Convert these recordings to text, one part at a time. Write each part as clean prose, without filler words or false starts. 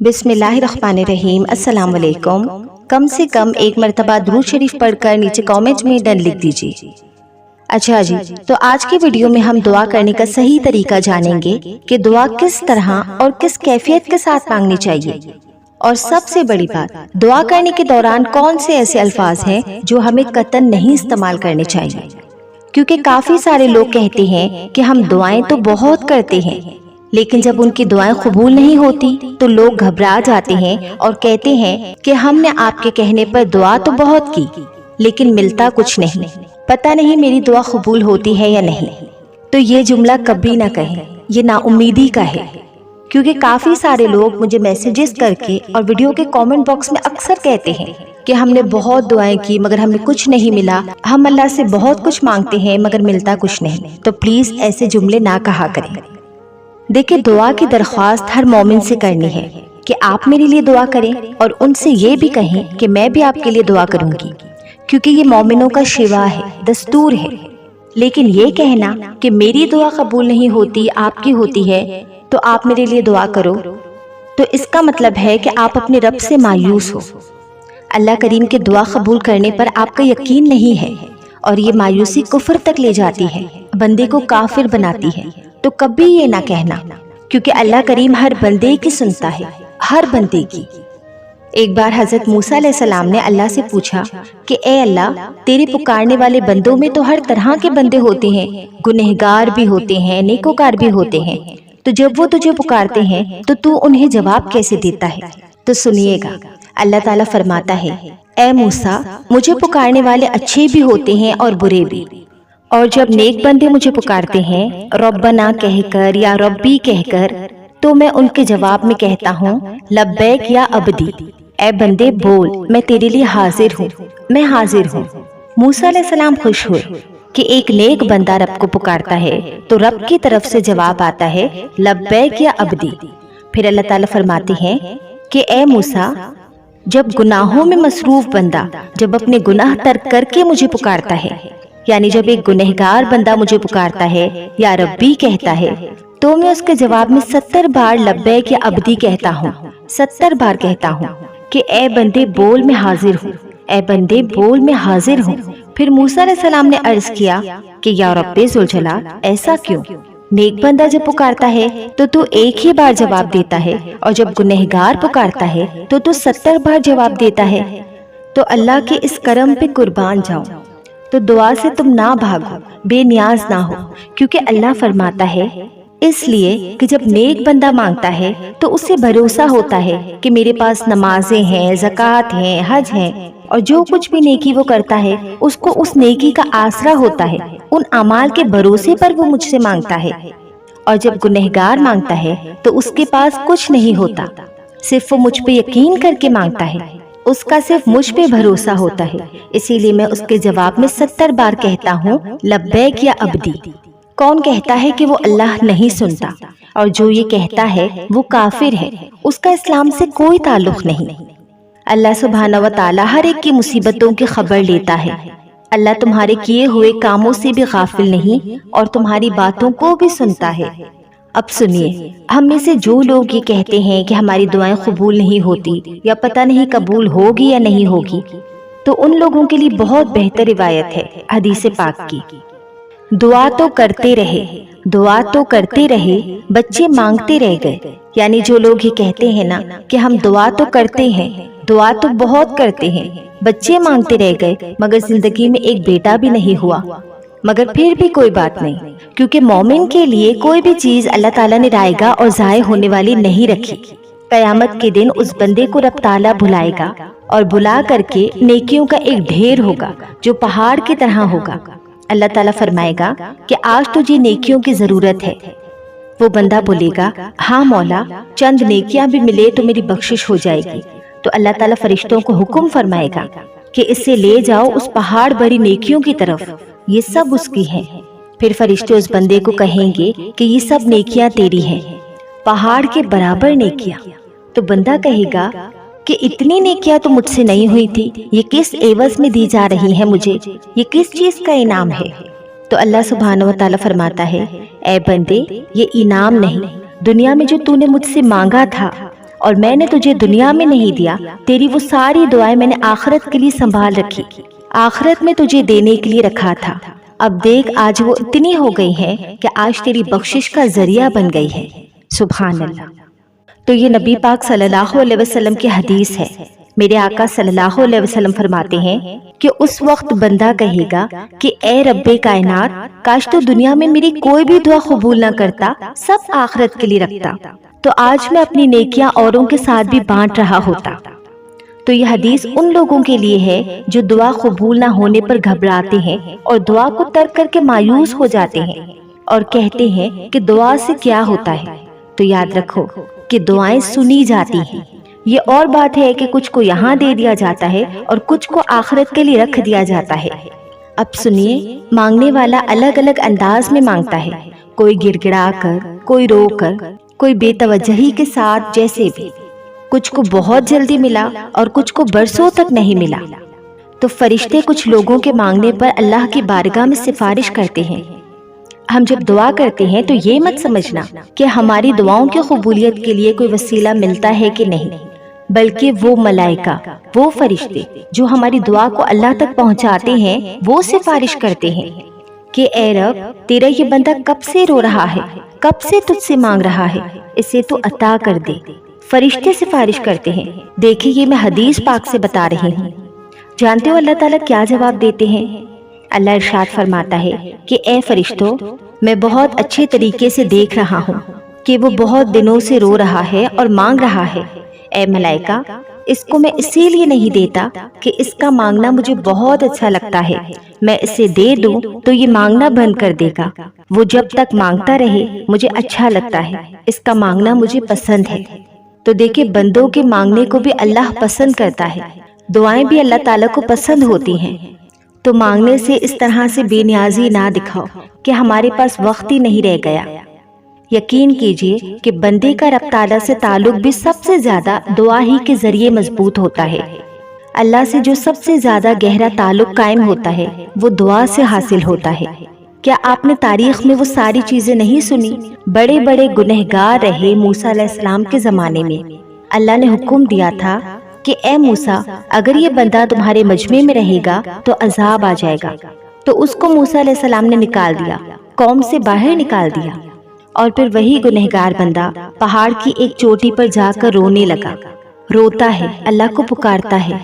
बिस्मिल्लाहिर्रहमानिर्रहीम। अस्सलाम वालेकुम। कम से कम एक मरतबा दुरूद शरीफ पढ़कर नीचे कमेंट में डन लिख दीजिए। अच्छा जी, तो आज की वीडियो में हम दुआ करने का सही तरीका जानेंगे कि दुआ किस तरह और किस कैफियत के साथ मांगनी चाहिए, और सबसे बड़ी बात, दुआ करने के दौरान कौन से ऐसे अल्फाज हैं जो हमें कतई नहीं इस्तेमाल करने चाहिए। क्योंकि काफी सारे लोग कहते हैं कि हम दुआएं तो बहुत करते हैं, लेकिन जब उनकी दुआएं कबूल नहीं होती तो लोग घबरा जाते हैं और कहते हैं कि हमने आपके कहने पर दुआ तो बहुत की, लेकिन मिलता कुछ नहीं, पता नहीं मेरी दुआ कबूल होती है या नहीं। तो ये जुमला कभी ना कहें, ये नाउम्मीदी का है। क्योंकि काफी सारे लोग मुझे मैसेजेस करके और वीडियो के कमेंट बॉक्स में अक्सर कहते हैं कि हमने बहुत दुआएं की मगर हमें कुछ नहीं मिला, हम अल्लाह से बहुत कुछ मांगते हैं मगर मिलता कुछ नहीं। तो प्लीज ऐसे जुमले ना कहा करें। देखिए, दुआ की दरख्वास्त हर मोमिन से करनी है कि आप मेरे लिए दुआ करें, और उनसे ये भी कहें कि मैं भी आपके लिए दुआ करूंगी, क्योंकि ये मोमिनों का शिवा है, दस्तूर है। लेकिन ये कहना कि मेरी दुआ कबूल नहीं होती, आपकी होती है, तो आप मेरे लिए दुआ करो, तो इसका मतलब है कि आप अपने रब से मायूस हो। अल्लाह करीम के दुआ कबूल करने पर आपका यकीन नहीं है, और ये मायूसी कुफ्र तक ले जाती है, बंदे को काफिर बनाती है। तो कभी ये ना कहना, क्योंकि अल्लाह करीम हर बंदे की सुनता है, हर बंदे की। एक बार हजरत मूसा अलैहिस्सलाम ने अल्लाह से पूछा कि ए अल्लाह, तेरे पुकारने वाले बंदों में तो हर तरह के बंदे होते हैं, गुनहगार भी होते हैं, नेकोकार भी होते हैं, तो जब वो तुझे पुकारते हैं तो तू उन्हें जवाब कैसे देता है। तो सुनिएगा, अल्लाह ताला फरमाता है, ए मूसा, मुझे पुकारने वाले अच्छे भी होते हैं और बुरे भी, और जब नेक बंदे मुझे पुकारते हैं रब्बना कहकर या रब्बी कहकर, तो मैं उनके जवाब में कहता हूँ लब्बैक या अब्दी, ए बंदे बोल, मैं तेरे लिए हाजिर हूँ, मैं हाजिर हूँ। मूसा अलैहिस्सलाम खुश हुए कि एक नेक बंदा रब को पुकारता है, तो रब की तरफ से जवाब आता है लब्बैक या अब्दी। फिर अल्लाह ताला फरमाते हैं कि ए मूसा, जब गुनाहों में मसरूफ बंदा जब अपने गुनाह तर्क करके मुझे पुकारता है, यानी जब एक गुनहगार बंदा मुझे पुकारता है या रब्बी कहता है, तो मैं उसके जवाब में 70 बार लब्बैक या अब्दी कहता हूँ, 70 बार कहता हूँ कि ए बंदे बोल, मैं हाजिर हूँ, ए बंदे बोल, मैं हाजिर हूँ। फिर मूसा अलैहिस्सलाम ने अर्ज किया कि या रब्बे ज़ुल जलाल, ऐसा क्यों? नेक बंदा जब पुकारता है तो तू एक ही बार जवाब देता है, और जब गुनहगार पुकारता है तो तू 70 बार जवाब देता है। तो अल्लाह के इस करम पे कुर्बान जाओ, तो दुआ से तुम ना भागो, बेनियाज ना हो, क्योंकि अल्लाह फरमाता है इसलिए कि जब नेक बंदा मांगता है तो उसे भरोसा होता है कि मेरे पास नमाजें हैं, ज़कात हैं, हज हैं, और जो कुछ भी नेकी वो करता है उसको उस नेकी का आसरा होता है, उन अमाल के भरोसे पर वो मुझसे मांगता है। और जब गुनहगार मांगता है तो उसके पास कुछ नहीं होता, सिर्फ वो मुझ पे यकीन करके मांगता है, उसका सिर्फ मुझ पे भरोसा होता है, इसीलिए मैं उसके जवाब में 70 बार कहता हूँ लब्बैक या अब्दी। कौन कहता है कि वो अल्लाह नहीं सुनता, और जो ये कहता है वो काफिर है, उसका इस्लाम से कोई ताल्लुक नहीं। अल्लाह सुब्हानहू व तआला हर एक की मुसीबतों की खबर लेता है। अल्लाह तुम्हारे किए हुए कामों से भी गाफिल नहीं, और तुम्हारी बातों को भी सुनता है। अब सुनिए, हम में से जो लोग ये कहते हैं कि हमारी दुआएं कबूल नहीं होती या पता नहीं कबूल होगी या नहीं होगी, तो उन लोगों के लिए बहुत बेहतर रिवायत है हदीस पाक की। दुआ तो करते रहे, दुआ तो करते रहे, बच्चे मांगते रह गए। यानी जो लोग ये कहते हैं ना कि हम दुआ तो करते हैं, दुआ तो बहुत करते हैं, बच्चे मांगते रह गए, मगर जिंदगी में एक बेटा भी नहीं हुआ, मगर फिर भी कोई बात नहीं, क्योंकि मोमिन के लिए कोई भी चीज अल्लाह ताला ने रायगा और ज़ाय होने वाली नहीं रखी। कयामत के दिन उस बंदे को रब ताला बुलाएगा, और बुला करके नेकियों का एक ढेर होगा जो पहाड़ की तरह होगा। अल्लाह ताला फरमाएगा कि आज तुझे नेकियों की जरूरत है। वो बंदा बोलेगा, हाँ मौला, चंद नेकियां भी मिले तो मेरी बख्शिश हो जाएगी। तो अल्लाह ताला फरिश्तों को हुक्म फरमाएगा कि इसे ले जाओ उस पहाड़ भरी नेकियों की तरफ, ये सब उसकी है। फिर फरिश्ते उस बंदे को कहेंगे कि ये सब नेकियां तेरी हैं, पहाड़ के बराबर नेकियां। तो बंदा कहेगा कि इतनी नेकियां तो मुझसे नहीं हुई थी, ये किस एवज में दी जा रही है मुझे, ये किस चीज का इनाम है। तो अल्लाह सुब्हानहू व तआला फरमाता है, ए बंदे, ये इनाम नहीं, दुनिया में जो तूने मुझसे मांगा था اور میں نے تجھے دنیا میں نہیں دیا، تیری وہ ساری دعائیں میں نے آخرت کے لیے سنبھال رکھی، آخرت میں تجھے دینے کے لیے رکھا تھا۔ اب دیکھ آج وہ اتنی ہو گئی ہے کہ آج تیری بخشش کا ذریعہ بن گئی ہے۔ سبحان اللہ۔ تو یہ نبی پاک صلی اللہ علیہ وسلم کی حدیث ہے۔ میرے آقا صلی اللہ علیہ وسلم فرماتے ہیں کہ اس وقت بندہ کہے گا کہ اے رب کائنات، کاش تو دنیا میں میری کوئی بھی دعا قبول نہ کرتا، سب آخرت کے لیے رکھتا، تو آج میں اپنی نیکیاں اوروں کے ساتھ بھی بانٹ رہا ہوتا۔ تو یہ حدیث ان لوگوں کے لیے ہے جو دعا قبول نہ ہونے پر گھبراتے ہیں اور دعا کو ترک کر کے مایوس ہو جاتے ہیں اور کہتے ہیں کہ دعا سے کیا ہوتا ہے۔ تو یاد رکھو کہ دعائیں سنی جاتی ہیں۔ یہ اور بات ہے کہ کچھ کو یہاں دے دیا جاتا ہے اور کچھ کو آخرت کے لیے رکھ دیا جاتا ہے۔ اب سنیے، مانگنے والا الگ الگ انداز میں مانگتا ہے، کوئی گڑ گڑا کر، کوئی رو کر، کوئی بے توجہی کے ساتھ، جیسے بھی۔ کچھ کو بہت جلدی ملا اور کچھ کو برسوں تک نہیں ملا۔ تو فرشتے کچھ لوگوں کے مانگنے پر اللہ کی بارگاہ میں سفارش کرتے ہیں۔ ہم جب دعا کرتے ہیں تو یہ مت سمجھنا کہ ہماری دعاؤں کی قبولیت کے لیے کوئی وسیلہ ملتا ہے کہ نہیں، بلکہ وہ ملائکہ، وہ فرشتے جو ہماری دعا کو اللہ تک پہنچاتے ہیں، وہ سفارش کرتے ہیں کہ اے رب، تیرا یہ بندہ کب سے رو رہا ہے، کب سے تجھ سے مانگ رہا ہے، اسے تو عطا کر دے۔ فرشتے سفارش کرتے ہیں۔ دیکھیں، یہ میں حدیث پاک سے بتا رہی ہوں۔ جانتے ہو اللہ تعالیٰ کیا جواب دیتے ہیں؟ اللہ ارشاد فرماتا ہے کہ اے فرشتوں، میں بہت اچھے طریقے سے دیکھ رہا ہوں کہ وہ بہت دنوں سے رو رہا ہے اور مانگ رہا ہے۔ اے ملائکہ، اس کو میں اسی لیے نہیں دیتا کہ اس کا مانگنا مجھے بہت اچھا لگتا ہے، میں اسے دے دوں تو یہ مانگنا بند کر دے گا۔ وہ جب تک مانگتا رہے مجھے اچھا لگتا ہے، اس کا مانگنا مجھے پسند ہے۔ تو دیکھیں، بندوں کے مانگنے کو بھی اللہ پسند کرتا ہے، دعائیں بھی اللہ تعالیٰ کو پسند ہوتی ہیں۔ تو مانگنے سے اس طرح سے بے نیازی نہ دکھاؤ کہ ہمارے پاس وقت ہی نہیں رہ گیا۔ یقین کیجئے کہ بندے کا رب تعالیٰ سے تعلق بھی سب سے زیادہ دعا ہی کے ذریعے مضبوط ہوتا ہے۔ اللہ سے جو سب سے زیادہ گہرا تعلق قائم ہوتا ہے وہ دعا سے حاصل ہوتا ہے۔ کیا آپ نے تاریخ میں وہ ساری چیزیں نہیں سنی؟ بڑے بڑے گنہگار رہے موسیٰ علیہ السلام کے زمانے میں، اللہ نے حکم دیا تھا کہ اے موسیٰ، اگر یہ بندہ تمہارے مجمع میں رہے گا تو عذاب آ جائے گا۔ تو اس کو موسیٰ علیہ السلام نے نکال دیا، قوم سے باہر نکال دیا، اور پھر وہی گنہگار بندہ پہاڑ کی ایک چوٹی پر جا کر رونے لگا، روتا ہے، اللہ کو پکارتا ہے۔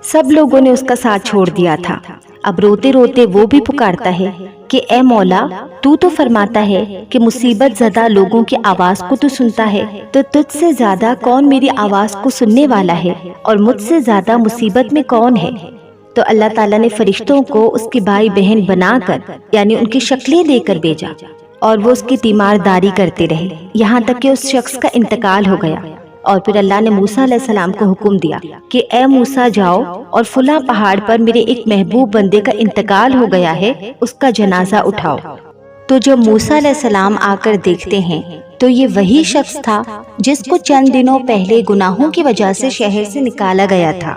سب لوگوں نے اس کا ساتھ چھوڑ دیا تھا۔ اب روتے روتے وہ بھی پکارتا ہے کہ اے مولا، تو فرماتا ہے کہ مصیبت زدہ لوگوں کی آواز کو تو سنتا ہے، تو تجھ سے زیادہ کون میری آواز کو سننے والا ہے، اور مجھ سے زیادہ مصیبت میں کون ہے؟ تو اللہ تعالیٰ نے فرشتوں کو اس کی بھائی بہن بنا کر، یعنی ان کی شکلیں دے کر بھیجا، اور وہ اس کی تیمارداری کرتے رہے یہاں تک کہ اس شخص کا انتقال ہو گیا۔ اور پھر اللہ نے موسیٰ علیہ السلام کو حکم دیا کہ اے موسیٰ، جاؤ اور فلاں پہاڑ پر میرے ایک محبوب بندے کا انتقال ہو گیا ہے، اس کا جنازہ اٹھاؤ۔ تو جب موسیٰ علیہ السلام آ کر دیکھتے ہیں تو یہ وہی شخص تھا جس کو چند دنوں پہلے گناہوں کی وجہ سے شہر سے نکالا گیا تھا۔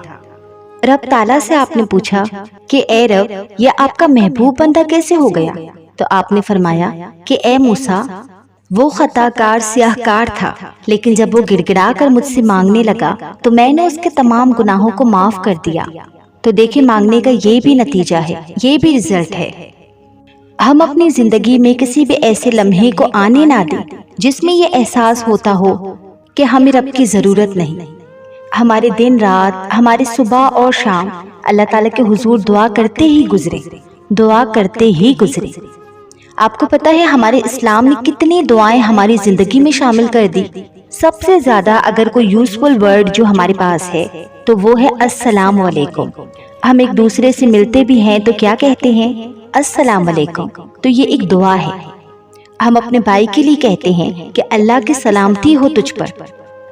رب تعالیٰ سے آپ نے پوچھا کہ اے رب، یہ آپ کا محبوب بندہ کیسے ہو گیا؟ تو آپ نے فرمایا کہ اے موسیٰ، وہ خطا کار سیاہ کار تھا، لیکن جب وہ گڑ گڑا کر مجھ سے مانگنے لگا تو میں نے اس کے تمام گناہوں کو معاف کر دیا۔ تو دیکھیں، مانگنے کا یہ بھی نتیجہ ہے، یہ بھی رزلٹ ہے۔ ہم اپنی زندگی میں کسی بھی ایسے لمحے کو آنے نہ دیں جس میں یہ احساس ہوتا ہو کہ ہمیں رب کی ضرورت نہیں۔ ہمارے دن رات، ہمارے صبح اور شام اللہ تعالیٰ کے حضور دعا کرتے ہی گزرے، دعا کرتے ہی گزرے۔ آپ کو پتہ ہے ہمارے اسلام نے کتنی دعائیں ہماری زندگی میں شامل کر دی؟ سب سے زیادہ اگر کوئی یوزفل ورڈ جو ہمارے پاس ہے تو وہ ہے السلام علیکم۔ ہم ایک دوسرے سے ملتے بھی ہیں تو کیا کہتے ہیں؟ السلام علیکم۔ تو یہ ایک دعا ہے۔ ہم اپنے بھائی کے لیے کہتے ہیں کہ اللہ کی سلامتی ہو تجھ پر۔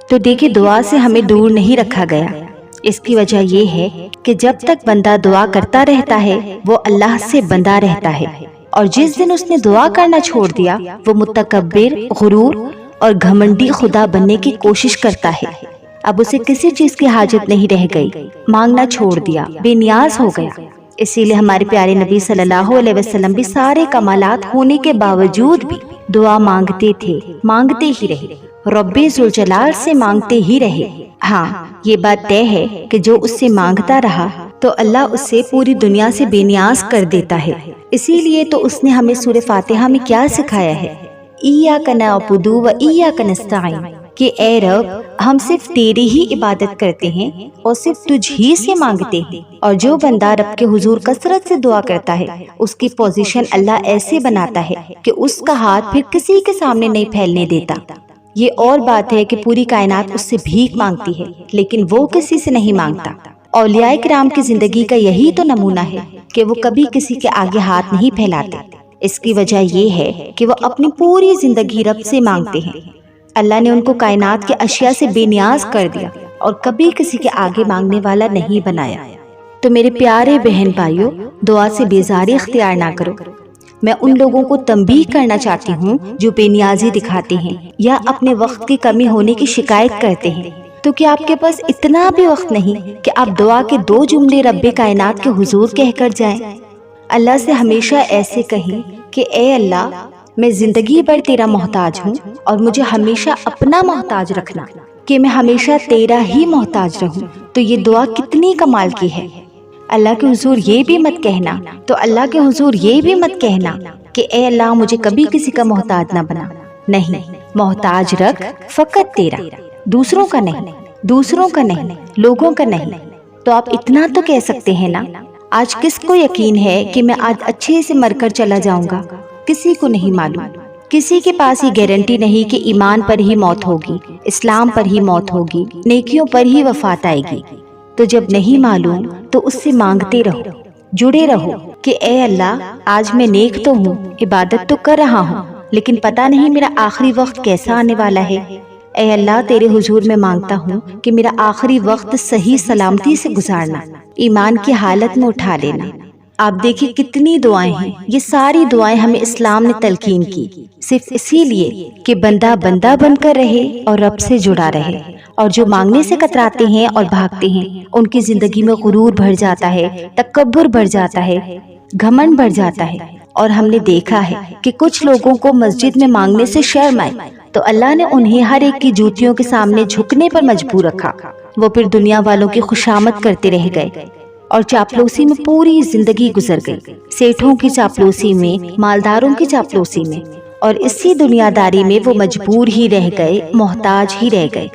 تو دیکھیں، دعا سے ہمیں دور نہیں رکھا گیا۔ اس کی وجہ یہ ہے کہ جب تک بندہ دعا کرتا رہتا ہے وہ اللہ سے بندہ رہتا ہے، اور جس دن اس نے دعا کرنا چھوڑ دیا وہ متکبر، غرور اور گھمنڈی خدا بننے کی کوشش کرتا ہے۔ اب اسے کسی چیز کی حاجت نہیں رہ گئی، مانگنا چھوڑ دیا، بے نیاز ہو گیا۔ اسی لیے ہمارے پیارے نبی صلی اللہ علیہ وسلم بھی سارے کمالات ہونے کے باوجود بھی دعا مانگتے تھے، مانگتے ہی رہے۔ रब्बे ज़ुल-जलाल से मांगते ही रहे। हाँ, ये बात तय है कि जो उससे मांगता रहा तो अल्लाह उससे पूरी दुनिया से बेनियाज कर देता है। इसीलिए तो उसने हमें सूरह फातिहा में क्या सिखाया है, इय्याका नअबुदु व इय्याका नस्तईन, कि ए रब हम सिर्फ तेरी ही इबादत करते हैं और सिर्फ तुझ ही से मांगते हैं। और जो बंदा रब के हुजूर कसरत से दुआ करता है उसकी पोजीशन अल्लाह ऐसे बनाता है कि उसका हाथ फिर किसी के सामने नहीं फैलने देता। ये और बात है कि पूरी कायनात उससे भीख मांगती है लेकिन वो किसी से नहीं मांगता। औलियाए किराम की जिंदगी का यही तो नमूना है कि वो कभी किसी के आगे हाथ नहीं फैलाते। इसकी वजह ये है कि वो अपनी पूरी जिंदगी रब से मांगते हैं। अल्लाह ने उनको कायनात के अशिया से बेनियाज कर दिया और कभी किसी के आगे मांगने वाला नहीं बनाया। तो मेरे प्यारे बहन भाइयों, दुआ से बेजारी इख्तियार ना करो। मैं उन लोगों को तंबीह करना चाहती हूँ जो बेनियाजी दिखाते हैं या अपने वक्त की कमी होने की शिकायत करते हैं। तो क्या आपके पास इतना भी वक्त नहीं कि आप दुआ के 2 जुमले रब्बे कायनात के हुजूर कहकर जाएं? अल्लाह से हमेशा ऐसे कहें कि ए अल्लाह, मैं जिंदगी भर तेरा मोहताज हूँ और मुझे हमेशा अपना मोहताज रखना, कि मैं हमेशा तेरा ही मोहताज रहूँ। तो ये दुआ कितनी कमाल की है। अल्लाह के हुजूर ये भी मत कहना, तो अल्लाह के हुजूर ये भी मत कहना कि ए अल्लाह मुझे कभी किसी का मोहताज ना बना। नहीं, मोहताज रख फकत तेरा, दूसरों का नहीं, दूसरों का नहीं, लोगों का नहीं। तो आप इतना तो कह सकते हैं ना, आज किसको यकीन है कि मैं आज अच्छे से मरकर चला जाऊंगा? किसी को नहीं मालूम। किसी के पास ये गारंटी नहीं कि ईमान पर ही मौत होगी, इस्लाम पर ही मौत होगी, नेकियों पर ही वफात आएगी। तो जब नहीं मालूम तो उससे मांगते रहो, जुड़े रहो कि ए अल्लाह, आज मैं नेक तो हूँ, इबादत तो कर रहा हूँ, लेकिन पता नहीं मेरा आखिरी वक्त कैसा आने वाला है। ए अल्लाह, तेरे हुजूर में मांगता हूँ कि मेरा आखिरी वक्त सही सलामती से गुजारना, ईमान की हालत में उठा लेना। आप देखिए कितनी दुआएं हैं। ये सारी दुआएं हमें इस्लाम ने तलकीन की, सिर्फ इसीलिए कि बंदा बंदा बनकर रहे और रब से जुड़ा रहे। और जो मांगने से कतराते हैं और भागते हैं, उनकी जिंदगी में गुरूर भर जाता है, तकब्बुर भर जाता है, घमंड भर जाता है। और हमने देखा है कि कुछ लोगों को मस्जिद में मांगने से शर्म आई तो अल्लाह ने उन्हें हर एक की जूतियों के सामने झुकने पर मजबूर रखा। वो फिर दुनिया वालों की खुशामद करते रह गए और चापलूसी में पूरी जिंदगी गुजर गई। सेठों की चापलूसी में, मालदारों की चापलूसी में, और इसी दुनियादारी में वो मजबूर ही रह गए, मोहताज ही रह गए।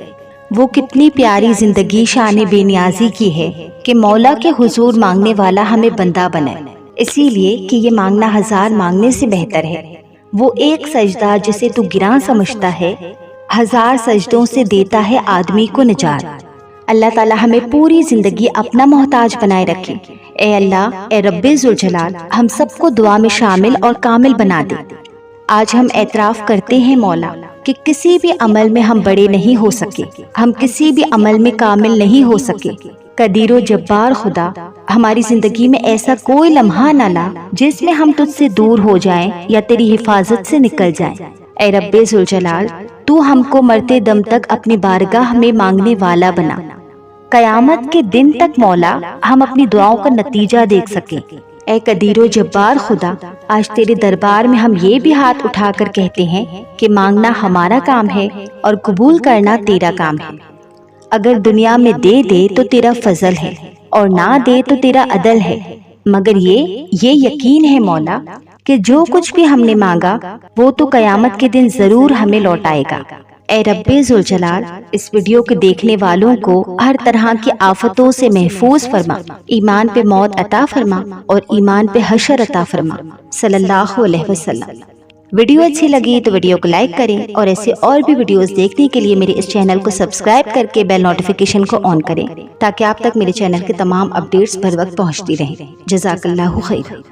वो कितनी प्यारी जिंदगी शान बेनियाजी की है कि मौला के हुजूर मांगने वाला हमें बंदा बनाए, इसीलिए कि ये मांगना 1000 मांगने से बेहतर है। वो एक सजदा जिसे तू गिरां समझता है, 1000 सजदों से देता है आदमी को निजात। अल्लाह ताला हमें पूरी जिंदगी अपना मोहताज बनाए रखे। ए अल्लाह, ए रब्बे ज़ुल-जलाल, हम सबको दुआ में शामिल और कामिल बना दे। आज हम एतराफ़ करते हैं मौला कि किसी भी अमल में हम बड़े नहीं हो सके, हम किसी भी अमल में कामिल नहीं हो सके। कदीरो जब्बार खुदा, हमारी जिंदगी में ऐसा कोई लम्हा न ला जिसमें हम तुझसे दूर हो जाएं या तेरी हिफाजत से निकल जाएं। ए रब्बे ज़ुल-जलाल, तू हमको मरते दम तक अपनी बारगाह में मांगने वाला बना। कयामत के दिन तक मौला हम अपनी दुआओं का नतीजा देख सके। ए कदीरो जब्बार खुदा, आज तेरे दरबार में हम ये भी हाथ उठाकर कहते हैं कि मांगना हमारा काम है और कबूल करना तेरा काम है। अगर दुनिया में दे दे तो तेरा फजल है और ना दे तो तेरा अदल है। मगर ये यकीन है मौला कि जो कुछ भी हमने मांगा वो तो कयामत के दिन जरूर हमें लौटाएगा। ए रब्बे ज़ुल-जलाल, इस वीडियो के देखने वालों को हर तरह की आफतों से महफूज फरमा, ईमान पे मौत अता फरमा और ईमान पे हशर अता फरमा, सल्लल्लाहु अलैहि वसल्लम। वीडियो अच्छी लगी तो वीडियो को लाइक करें और ऐसे और भी वीडियोस देखने के लिए मेरे इस चैनल को सब्सक्राइब करके बेल नोटिफिकेशन को ऑन करें ताकि आप तक मेरे चैनल के तमाम अपडेट्स बर वक्त पहुँचती रहें। जज़ाकल्लाहु खैर।